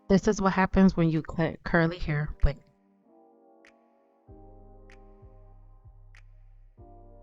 This is what happens when you cut curly hair with.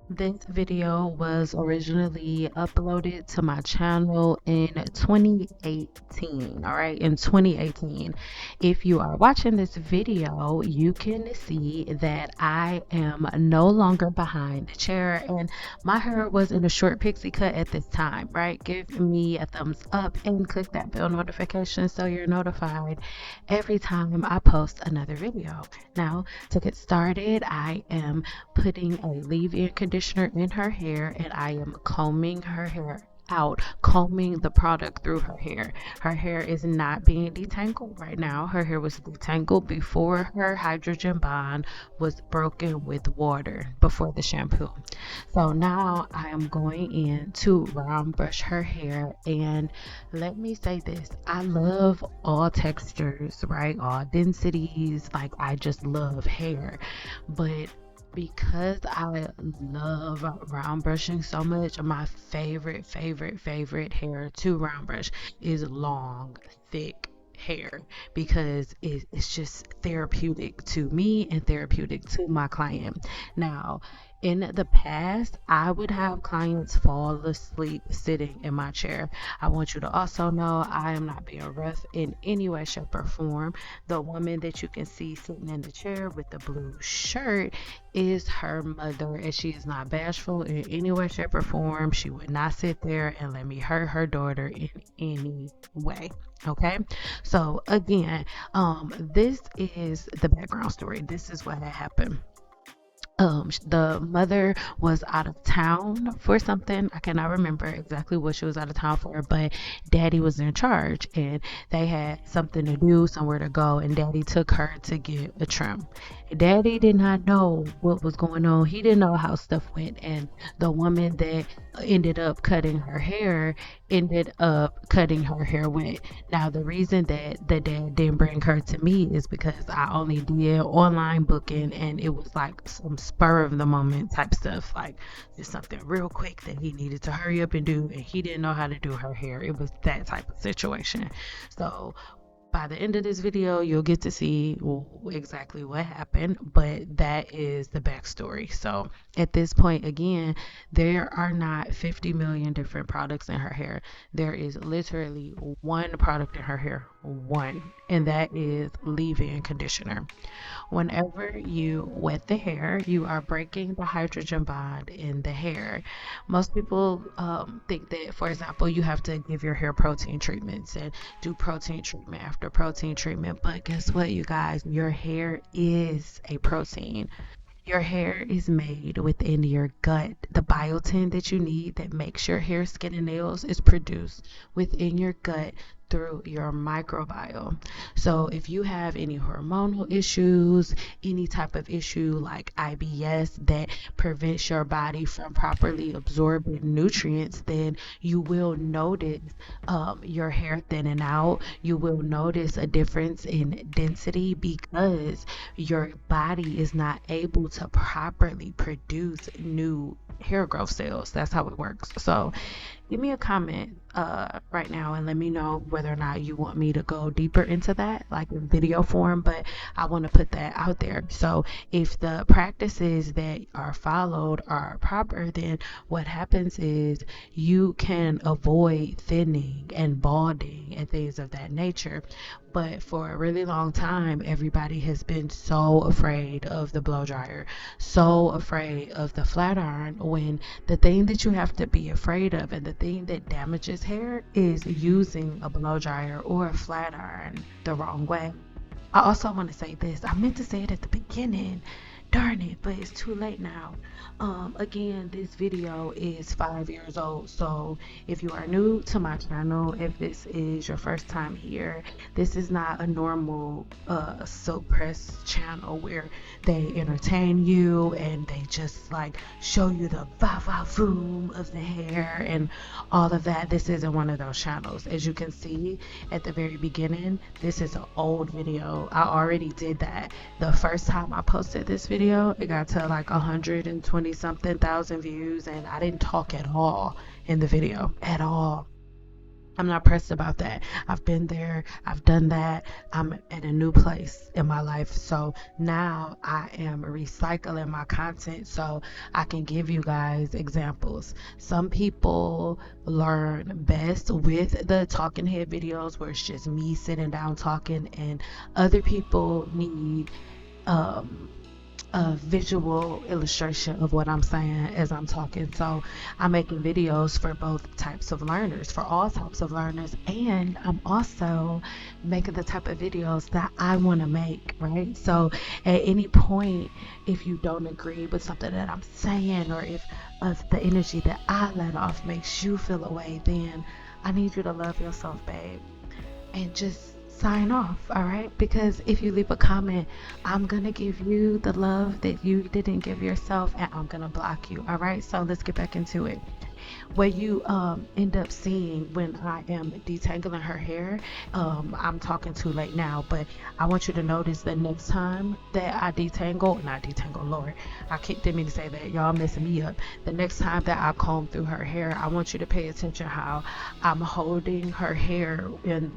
This video was originally uploaded to my channel in 2018. All right, in 2018. If you are watching this video, you can see that I am no longer behind the chair and my hair was in a short pixie cut at this time, right? Give me a thumbs up and click that bell notification so you're notified every time I post another video. Now, to get started, I am putting a leave-in conditioner in her hair and I am combing her hair out, combing the product through her hair. Her hair is not being detangled right now. Her hair was detangled before her hydrogen bond was broken with water before the shampoo. So now I am going in to round brush her hair, and let me say this, I love all textures, right? All densities, like I just love hair. But because I love round brushing so much, my favorite hair to round brush is long, thick hair because it's just therapeutic to me and therapeutic to my client. Now, in the past, I would have clients fall asleep sitting in my chair. I want you to also know I am not being rough in any way, shape, or form. The woman that you can see sitting in the chair with the blue shirt is her mother, and she is not bashful in any way, shape, or form. She would not sit there and let me hurt her daughter in any way. Okay, so again, this is the background story. This is what had happened. The mother was out of town for something. I cannot remember exactly what she was out of town for, but daddy was in charge and they had something to do, somewhere to go, and daddy took her to get a trim. Daddy did not know what was going on. He didn't know how stuff went, and the woman that ended up cutting her hair ended up cutting her hair wet. Now, the reason that the dad didn't bring her to me is because I only did online booking and it was like some spur of the moment type stuff, like just something real quick that he needed to hurry up and do, and he didn't know how to do her hair. It was that type of situation. So, by the end of this video, you'll get to see exactly what happened, but that is the backstory. So at this point, again, there are not 50 million different products in her hair. There is literally one product in her hair, one, and that is leave-in conditioner. Whenever you wet the hair, you are breaking the hydrogen bond in the hair. Most people think that, for example, you have to give your hair protein treatments and do protein treatment after protein treatment. But guess what, you guys? Your hair is a protein. Your hair is made within your gut. The biotin that you need that makes your hair, skin, and nails is produced within your gut through your microbiome. So if you have any hormonal issues, any type of issue like IBS that prevents your body from properly absorbing nutrients, then you will notice your hair thinning out. You will notice a difference in density because your body is not able to properly produce new hair growth cells. That's how it works. So give me a comment right now and let me know whether or not you want me to go deeper into that, like in video form. But I want to put that out there. So if the practices that are followed are proper, then what happens is you can avoid thinning and balding and things of that nature. But for a really long time, everybody has been so afraid of the blow dryer, so afraid of the flat iron, when the thing that you have to be afraid of and the thing that damages hair is using a blow dryer or a flat iron the wrong way. I also want to say this. I meant to say it at the beginning. Darn it, but it's too late now. Again, this video is 5 years old. So if you are new to my channel, if this is your first time here, this is not a normal silk press channel where they entertain you and they just like show you the va va voom of the hair and all of that. This isn't one of those channels. As you can see at the very beginning, this is an old video. I already did that. The first time I posted this video, it got to like 120 something thousand views and I didn't talk at all in the video at all. I'm not pressed about that. I've been there, I've done that. I'm at a new place in my life. So now I am recycling my content so I can give you guys examples. Some people learn best with the talking head videos where it's just me sitting down talking, and other people need um a visual illustration of what I'm saying as I'm talking. So I'm making videos for both types of learners, for all types of learners, and I'm also making the type of videos that I want to make, right? So at any point, if you don't agree with something that I'm saying, or if the energy that I let off makes you feel away, then I need you to love yourself, babe, and just sign off, all right? Because if you leave a comment, I'm gonna give you the love that you didn't give yourself, and I'm gonna block you, all right? So let's get back into it. What you end up seeing when I am detangling her hair, I'm talking too late now, but I want you to notice the next time that I detangle, not detangle, Lord, didn't mean to say that, y'all messing me up. The next time that I comb through her hair, I want you to pay attention how I'm holding her hair in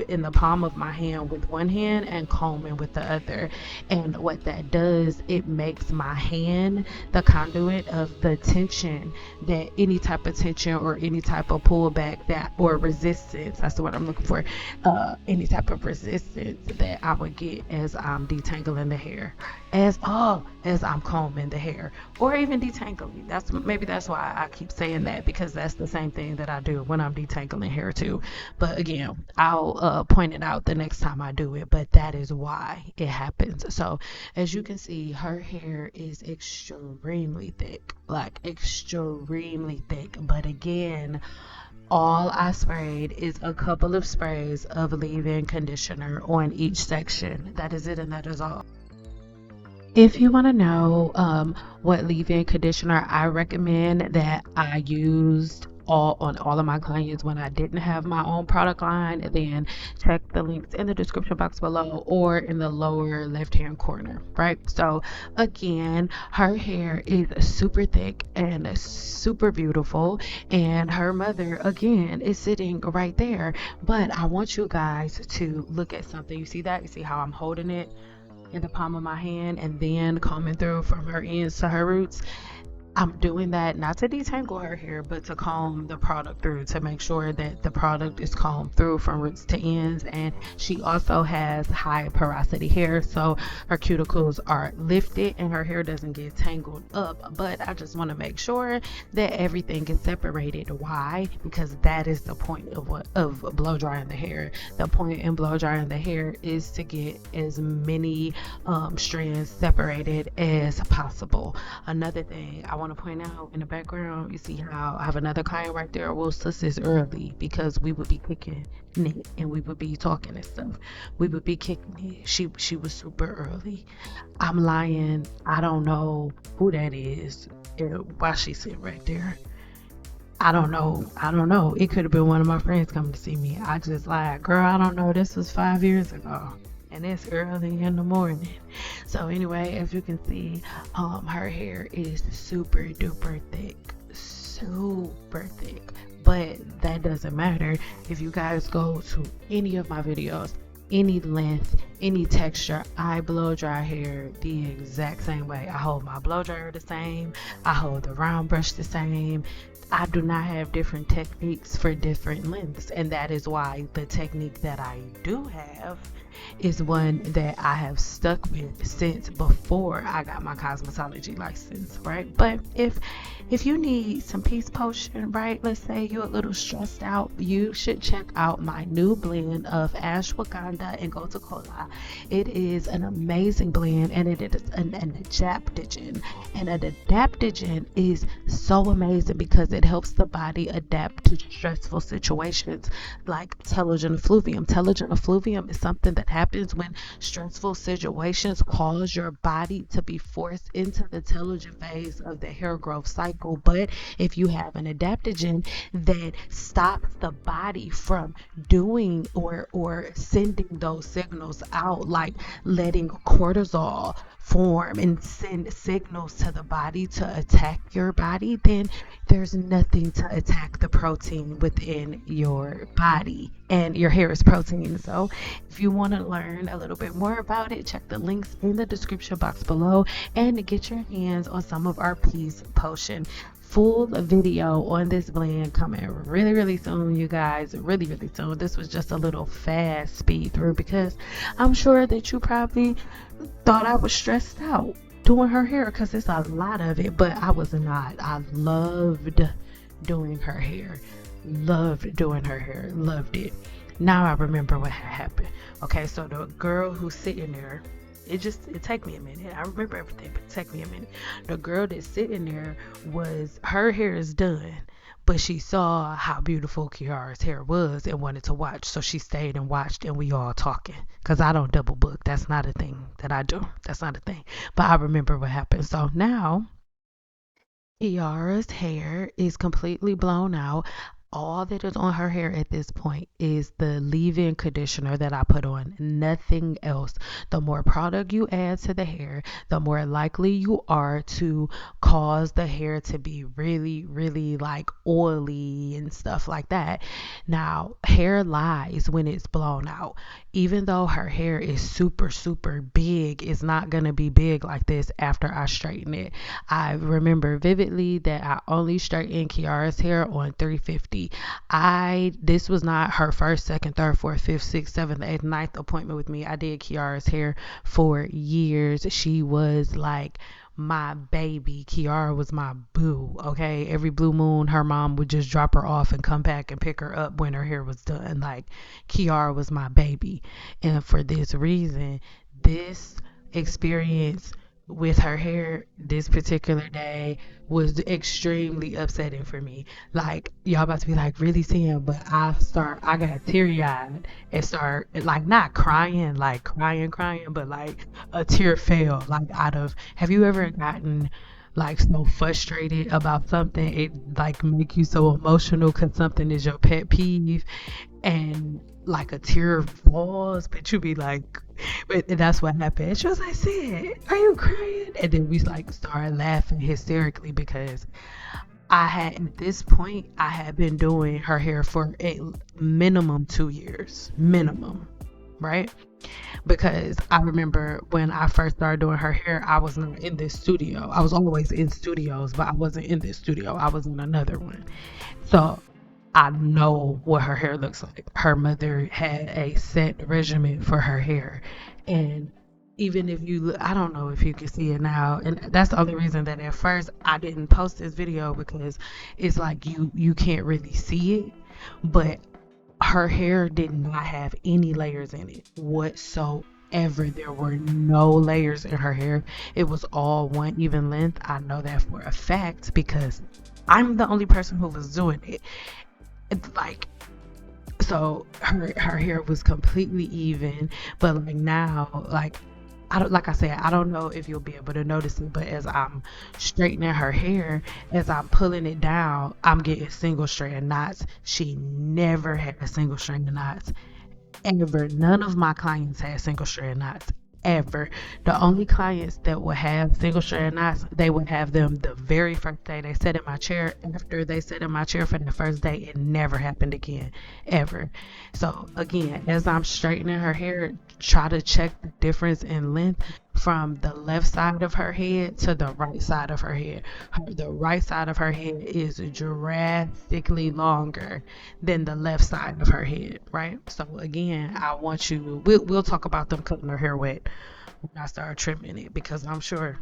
in the palm of my hand with one hand and combing with the other. And what that does, it makes my hand the conduit of the tension, that any type of tension or any type of pullback that, or resistance, that's the word I'm looking for, any type of resistance that I would get as I'm detangling the hair, as I'm combing the hair, or even detangling. That's why I keep saying that, because that's the same thing that I do when I'm detangling hair too. But again, I'll point it out the next time I do it, but that is why it happens. So as you can see, her hair is extremely thick, like extremely thick. But again, all I sprayed is a couple of sprays of leave-in conditioner on each section. That is it, and that is all. If you want to know what leave-in conditioner I recommend that I used on all of my clients when I didn't have my own product line, then check the links in the description box below or in the lower left hand corner, right? So again, her hair is super thick and super beautiful, and her mother again is sitting right there. But I want you guys to look at something. You see that? You see how I'm holding it in the palm of my hand and then combing through from her ends to her roots? I'm doing that not to detangle her hair, but to comb the product through, to make sure that the product is combed through from roots to ends. And she also has high porosity hair, so her cuticles are lifted and her hair doesn't get tangled up. But I just want to make sure that everything is separated. Why? Because that is the point of blow drying the hair. The point in blow drying the hair is to get as many strands separated as possible. Another thing I want to point out in the background, you see how I have another client right there. Well, sis is early because we would be kicking it and we would be talking and stuff. We would be kicking it. She was super early. I'm lying. I don't know who that is. Why she's sitting right there? I don't know. I don't know. It could have been one of my friends coming to see me. I just lied. Girl, I don't know. This was 5 years ago. And it's early in the morning. So anyway, as you can see, her hair is super duper thick. Super thick. But that doesn't matter. If you guys go to any of my videos, any length, any texture, I blow dry hair the exact same way. I hold my blow dryer the same. I hold the round brush the same. I do not have different techniques for different lengths, and that is why the technique that I do have is one that I have stuck with since before I got my cosmetology license, right? But if you need some peace potion, right? Let's say you're a little stressed out, you should check out my new blend of ashwagandha and gotu kola. It is an amazing blend, and it is an adaptogen. And an adaptogen is so amazing because it helps the body adapt to stressful situations like telogen effluvium. Telogen effluvium is something that happens when stressful situations cause your body to be forced into the telogen phase of the hair growth cycle. But if you have an adaptogen that stops the body from doing or sending those signals out, like letting cortisol form and send signals to the body to attack your body, then there's nothing to attack the protein within your body, and your hair is protein. So if you want to learn a little bit more about it, check the links in the description box below and get your hands on some of our peace potion. Full video on this blend coming really soon, you guys, really soon. This was just a little fast speed through because I'm sure that you probably thought I was stressed out doing her hair because it's a lot of it, but I was not. I loved doing her hair, loved it. Now I remember what had happened. Okay, so the girl who's sitting there, it take me a minute. I remember everything, but it take me a minute. The girl that's sitting there, was her hair is done, but she saw how beautiful Kiara's hair was and wanted to watch, so she stayed and watched, and we all talking. Cause I don't double book. That's not a thing that I do. That's not a thing. But I remember what happened. So now Kiara's hair is completely blown out. All that is on her hair at this point is the leave-in conditioner that I put on, nothing else. The more product you add to the hair, the more likely you are to cause the hair to be really like oily and stuff like that. Now, hair lies when it's blown out. Even though her hair is super big, it's not going to be big like this after I straighten it. I remember vividly that I only straightened Kiara's hair on 350. This was not her first, second, third, fourth, fifth, sixth, seventh, eighth, ninth appointment with me. I did Kiara's hair for years. She was like my baby. Kiara was my boo. Okay, every blue moon her mom would just drop her off and come back and pick her up when her hair was done. Like, Kiara was my baby, and for this reason, this experience with her hair this particular day was extremely upsetting for me. Like, y'all about to be like, really seeing, but I got teary eyed and start like not crying, like crying, but like a tear fell like out of. Have you ever gotten like so frustrated about something, it like make you so emotional because something is your pet peeve, and like a tear falls, but you be like, but that's what happened. She was like, "Sid, are you crying?" And then we like started laughing hysterically because at this point, I had been doing her hair for a minimum 2 years, minimum, right? Because I remember when I first started doing her hair, I was not in this studio. I was always in studios, but I wasn't in this studio. I was in another one. So I know what her hair looks like. Her mother had a set regimen for her hair. And even if you look, I don't know if you can see it now. And that's the only reason that at first I didn't post this video, because it's like you can't really see it. But her hair did not have any layers in it whatsoever. There were no layers in her hair. It was all one even length. I know that for a fact because I'm the only person who was doing it. It's like, so her hair was completely even, but like now, like, I don't, like I said, I don't know if you'll be able to notice it, but as I'm straightening her hair, as I'm pulling it down, I'm getting single strand knots. She never had a single strand of knots, ever. None of my clients had single strand knots, ever. The only clients that would have single strand knots, they would have them the very first day they sat in my chair. After they sat in my chair for the first day, it never happened again, ever. So again, as I'm straightening her hair, try to check the difference in length from the left side of her head to the right side of her head. The right side of her head is drastically longer than the left side of her head, right? So again, I want you, we'll talk about them cutting her hair wet when I start trimming it, because I'm sure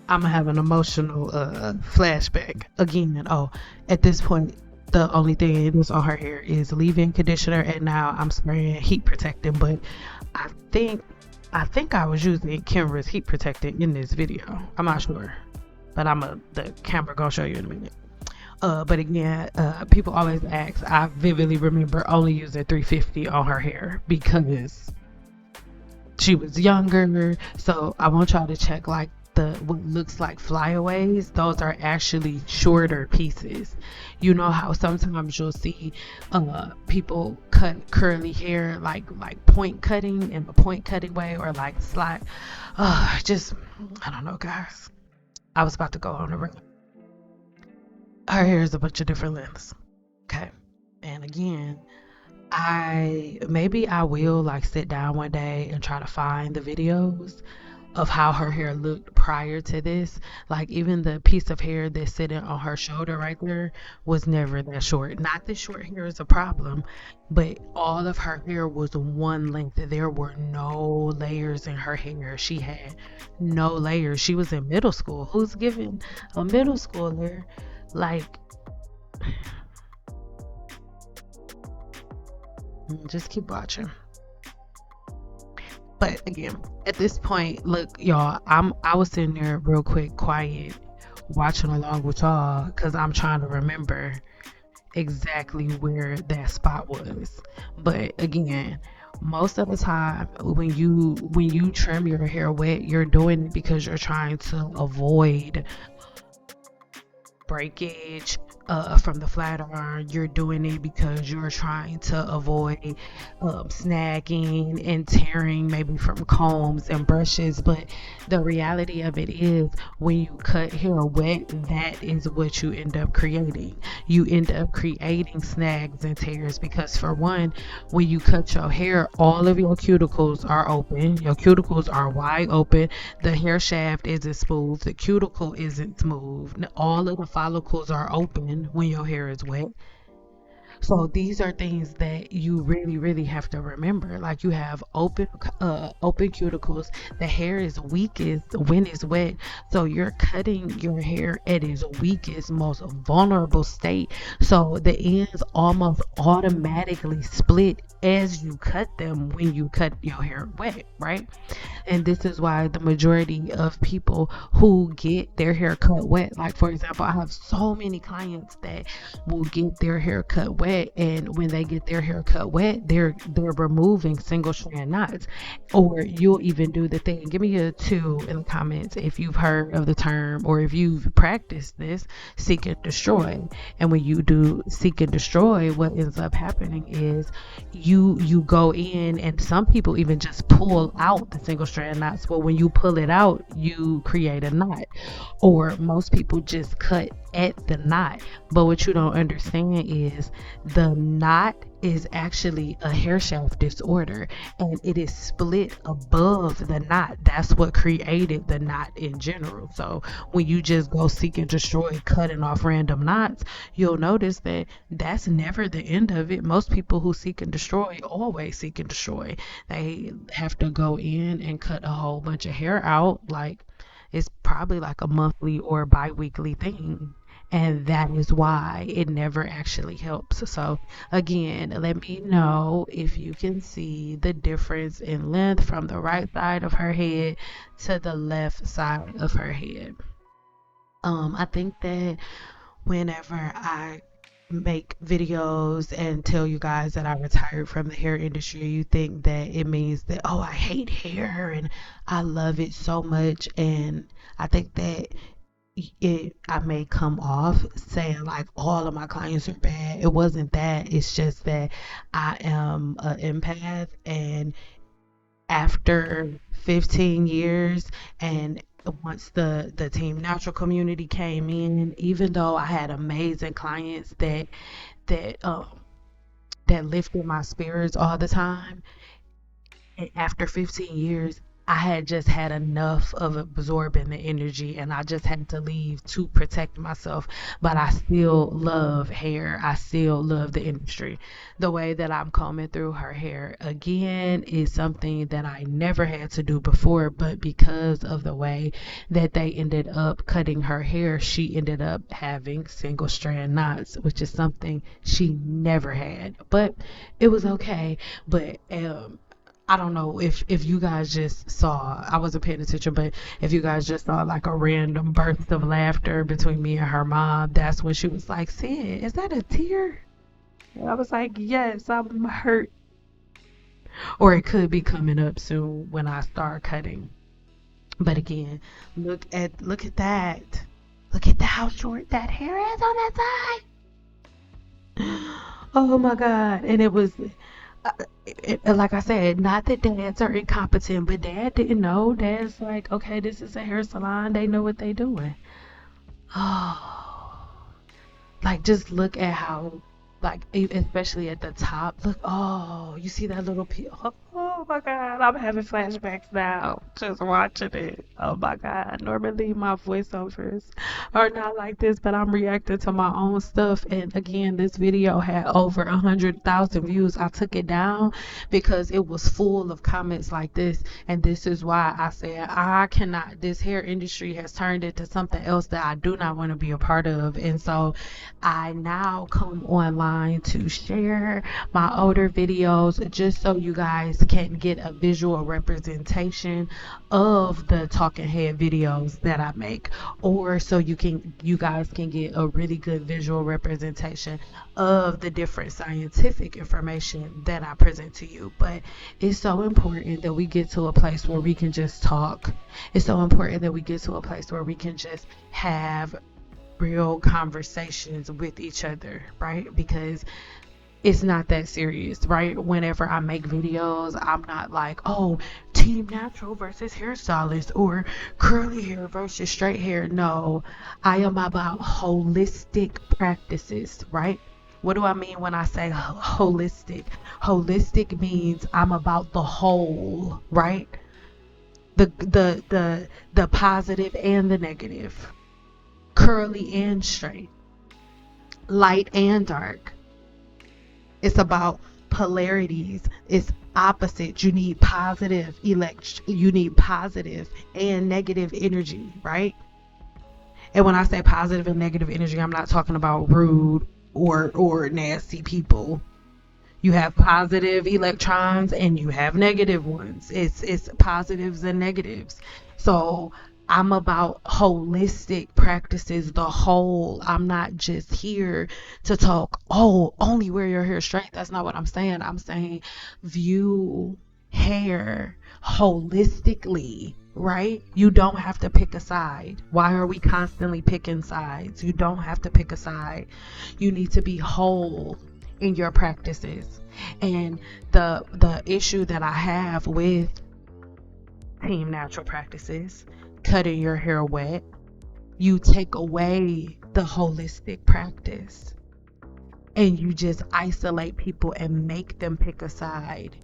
I'm gonna have an emotional flashback again. Oh, at this point, the only thing that's on her hair is leave-in conditioner, and now I'm spraying heat protectant. But I think I was using Kimbra's heat protectant in this video. I'm not sure, but the camera gonna show you in a minute. But again, people always ask. I vividly remember only using 350 on her hair because she was younger. So I want y'all to check like what looks like flyaways. Those are actually shorter pieces. You know how sometimes you'll see people cut curly hair like point cutting in a point cutting way, or like slide. Just, I don't know, guys. I was about to go on a rant. her hair is a bunch of different lengths. Okay. And again, I will like sit down one day and try to find the videos of how her hair looked prior to this. Like even the piece of hair that's sitting on her shoulder right there was never that short. Not that short hair is a problem, but all of her hair was one length. There were no layers in her hair. She had no layers. She was in middle school. Who's giving a middle schooler like just keep watching. But again, at this point, look, y'all, I was sitting there real quick, quiet, watching along with y'all, cause I'm trying to remember exactly where that spot was. But again, most of the time when you trim your hair wet, you're doing it because you're trying to avoid breakage from the flat iron. You're doing it because you're trying to avoid snagging and tearing, maybe from combs and brushes. But the reality of it is, when you cut hair wet, that is what you end up creating. You end up creating snags and tears because, for one, when you cut your hair, all of your cuticles are open. Your cuticles are wide open. The hair shaft isn't smooth. The cuticle isn't smooth. All of the follicles are open when your hair is wet. So these are things that you really, really have to remember. Like, you have open cuticles. The hair is weakest when it's wet. So you're cutting your hair at its weakest, most vulnerable state. So the ends almost automatically split as you cut them when you cut your hair wet, right? And this is why the majority of people who get their hair cut wet, like for example, I have so many clients that will get their hair cut wet, and when they get their hair cut wet, they're removing single strand knots. Or you'll even do the thing. Give me a two in the comments if you've heard of the term, or if you've practiced this, seek and destroy. And when you do seek and destroy, what ends up happening is you go in, and some people even just pull out the single strand knots. But when you pull it out, you create a knot. Or most people just cut at the knot. But what you don't understand is the knot is actually a hair shaft disorder, and it is split above the knot. That's what created the knot in general. So when you just go seek and destroy cutting off random knots, you'll notice that that's never the end of it. Most people who seek and destroy always seek and destroy. They have to go in and cut a whole bunch of hair out. Like, it's probably like a monthly or bi-weekly thing. And that is why it never actually helps. So again, let me know if you can see the difference in length from the right side of her head to the left side of her head. I think that whenever I make videos and tell you guys that I retired from the hair industry, you think that it means that, oh, I hate hair and I love it so much. And I think that I may come off saying like all of my clients are bad. It wasn't that. It's just that I am an empath, and after 15 years, and once the team natural community came in, even though I had amazing clients that that lifted my spirits all the time, and after 15 years, I had just had enough of absorbing the energy, and I just had to leave to protect myself. But I still love hair. I still love the industry. The way that I'm combing through her hair again is something that I never had to do before, but because of the way that they ended up cutting her hair, she ended up having single strand knots, which is something she never had. But it was okay. But I don't know if you guys just saw, I wasn't paying attention, but if you guys just saw like a random burst of laughter between me and her mom, that's when she was like, Sid, is that a tear? And I was like, yes, I'm hurt. Or it could be coming up soon when I start cutting. But again, look at that. Look at how short that hair is on that side. Oh my God. And it was uh, like I said, not that dads are incompetent, but dad didn't know. Dad's like, okay, this is a hair salon. They know what they doing. Oh, Like, just look at how, like, especially at the top. Look, oh, you see that little piece? Oh my God, I'm having flashbacks now just watching it. Oh my God. Normally, my voiceovers are not like this, but I'm reacting to my own stuff. And again, this video had over 100,000 views. I took it down because it was full of comments like this. And this is why I said I cannot, this hair industry has turned into something else that I do not want to be a part of. And so I now come online to share my older videos just so you guys can get a visual representation of the talking head videos that I make, or so you guys can get a really good visual representation of the different scientific information that I present to you. But it's so important that we get to a place where we can just talk. It's so important that we get to a place where we can just have real conversations with each other, right? Because it's not that serious, right? Whenever I make videos, I'm not like, oh, team natural versus hairstylist or curly hair versus straight hair. No, I am about holistic practices, right? What do I mean when I say holistic? Holistic means I'm about the whole, right? The positive and the negative, curly and straight, light and dark. It's about polarities. It's opposite. You need positive and negative energy, right? And when I say positive and negative energy, I'm not talking about rude or nasty people. You have positive electrons and you have negative ones. It's positives and negatives. So I'm about holistic practices, the whole. I'm not just here to talk, oh, only wear your hair straight. That's not what I'm saying. I'm saying view hair holistically, right? You don't have to pick a side. Why are we constantly picking sides? You don't have to pick a side. You need to be whole in your practices. And the issue that I have with team natural practices, cutting your hair wet, you take away the holistic practice and you just isolate people and make them pick a side.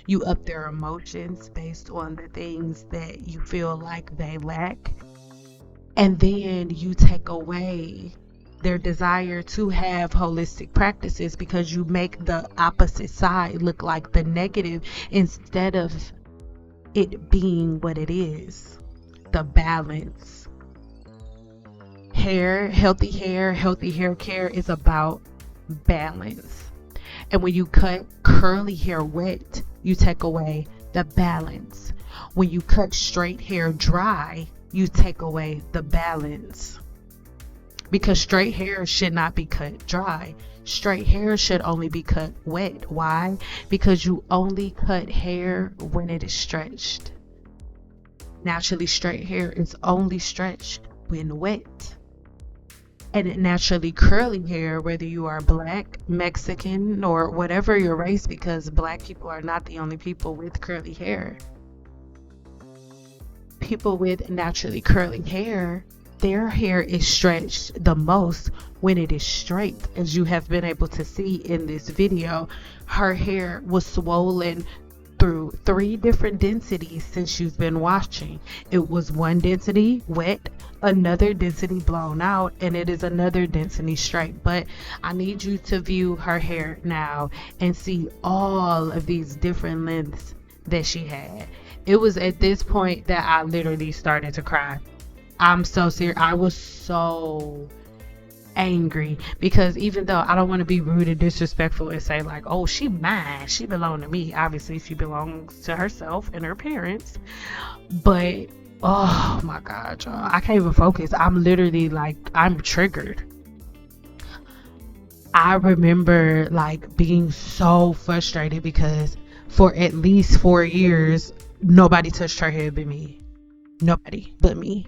You up their emotions based on the things that you feel like they lack, and then you take away their desire to have holistic practices because you make the opposite side look like the negative instead of it being what it is, the balance. Healthy hair care is about balance. And when you cut curly hair wet, you take away the balance. When you cut straight hair dry, you take away the balance. Because straight hair should not be cut dry. Straight hair should only be cut wet. Why? Because you only cut hair when it is stretched. Naturally, straight hair is only stretched when wet. And naturally curly hair, whether you are black, Mexican, or whatever your race, because black people are not the only people with curly hair. People with naturally curly hair, their hair is stretched the most when it is straight. As you have been able to see in this video, her hair was swollen through 3 different densities since you've been watching. It was one density wet, another density blown out, and it is another density straight. But I need you to view her hair now and see all of these different lengths that she had. It was at this point that I literally started to cry. I'm so serious. I was so angry because even though I don't want to be rude and disrespectful and say like, oh, she mine, she belonged to me. Obviously she belongs to herself and her parents, but oh my God, y'all, I can't even focus. I'm literally like, I'm triggered. I remember like being so frustrated because for at least 4 years nobody touched her hair but me. Nobody but me.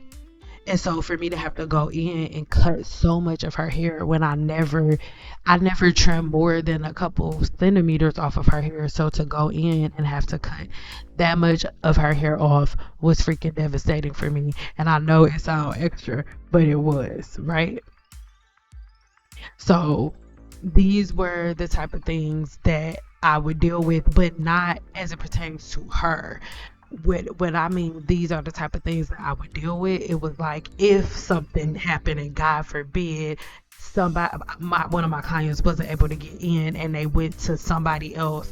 And so for me to have to go in and cut so much of her hair when I never trimmed more than a couple centimeters off of her hair. So to go in and have to cut that much of her hair off was freaking devastating for me. And I know it sounds extra, but it was, right? So these were the type of things that I would deal with, but not as it pertains to her. When I mean these are the type of things that I would deal with, it was like if something happened and God forbid somebody, one of my clients wasn't able to get in and they went to somebody else,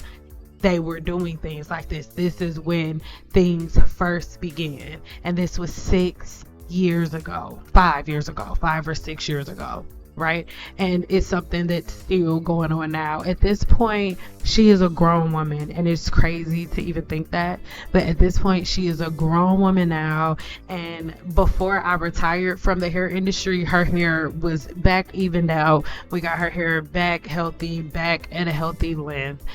they were doing things like this. This is when things first began. And this was 6 years ago, 5 years ago, 5 or 6 years ago, right? And it's something that's still going on now. At this point, she is a grown woman, and it's crazy to even think that. But at this point, she is a grown woman now. And before I retired from the hair industry, her hair was back evened out. We got her hair back healthy, back at a healthy length.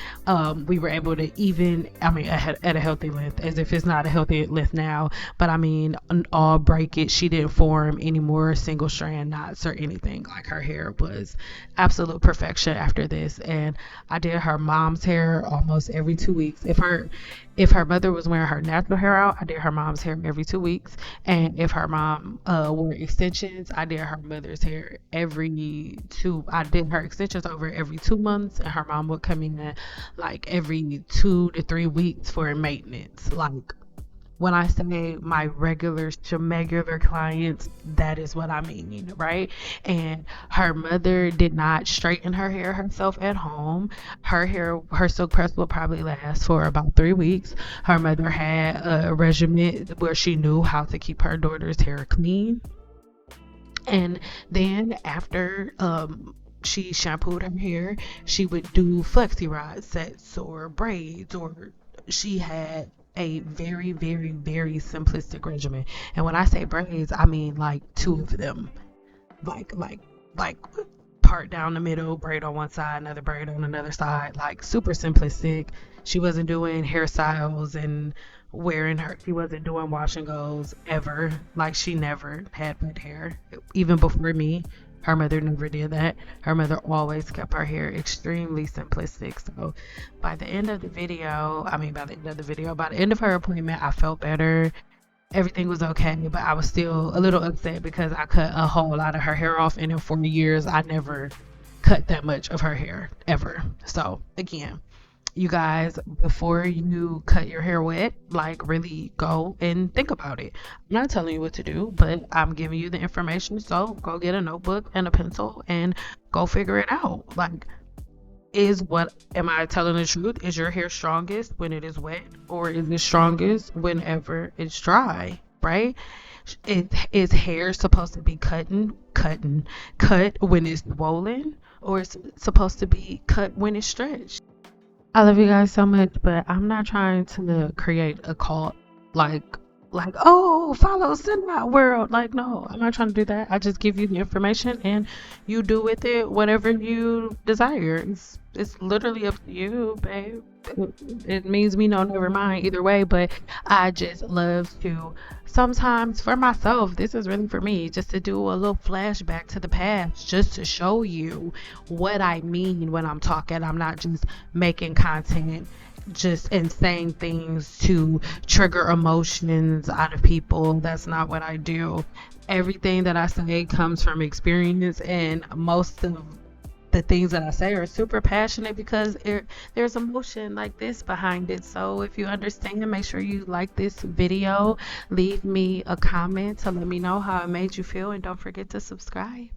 We were able to even, I mean, at a healthy length, as if it's not a healthy length now, but I mean, all breakage. She didn't form any more single strand knots or anything. Like her hair was absolute perfection after this. And I did her mom's hair almost every 2 weeks. If her mother was wearing her natural hair out, I did her mom's hair every 2 weeks. And if her mom wore extensions, I did her mother's hair every two. I did her extensions over every 2 months, and her mom would come in like every 2 to 3 weeks for maintenance. Like when I say my regular schmegular clients, that is what I mean, right? And her mother did not straighten her hair herself at home. Her silk press will probably last for about 3 weeks. Her mother had a regimen where she knew how to keep her daughter's hair clean. And then after she shampooed her hair, she would do flexi rod sets or braids, or she had a very, very, very simplistic regimen. And when I say braids, I mean like two of them, like part down the middle, braid on one side, another braid on another side, like super simplistic. She wasn't doing hairstyles and she wasn't doing wash and goes ever. Like she never had wet hair. Even before me, her mother never did that. Her mother always kept her hair extremely simplistic. So by the end of her appointment, I felt better. Everything was okay, but I was still a little upset because I cut a whole lot of her hair off, and in 40 years, I never cut that much of her hair ever. So, again, you guys, before you cut your hair wet, like really go and think about it. I'm not telling you what to do, but I'm giving you the information. So, go get a notebook and a pencil and go figure it out. Like, am I telling the truth? Is your hair strongest when it is wet, or is it strongest whenever it's dry, right? Is hair supposed to be cut when it's swollen, or is it supposed to be cut when it's stretched? I love you guys so much, but I'm not trying to create a cult like oh, follow Cinema World. Like, no, I'm not trying to do that. I just give you the information and you do with it whatever you desire. It's literally up to you, babe. It means me no, never mind either way, but I just love to sometimes for myself, this is really for me, just to do a little flashback to the past, just to show you what I mean when I'm talking. I'm not just making content just and saying things to trigger emotions out of people. That's not what I do. Everything that I say comes from experience, and most of the things that I say are super passionate because there's emotion like this behind it. So if you understand, make sure you like this video, leave me a comment to let me know how it made you feel, and don't forget to subscribe.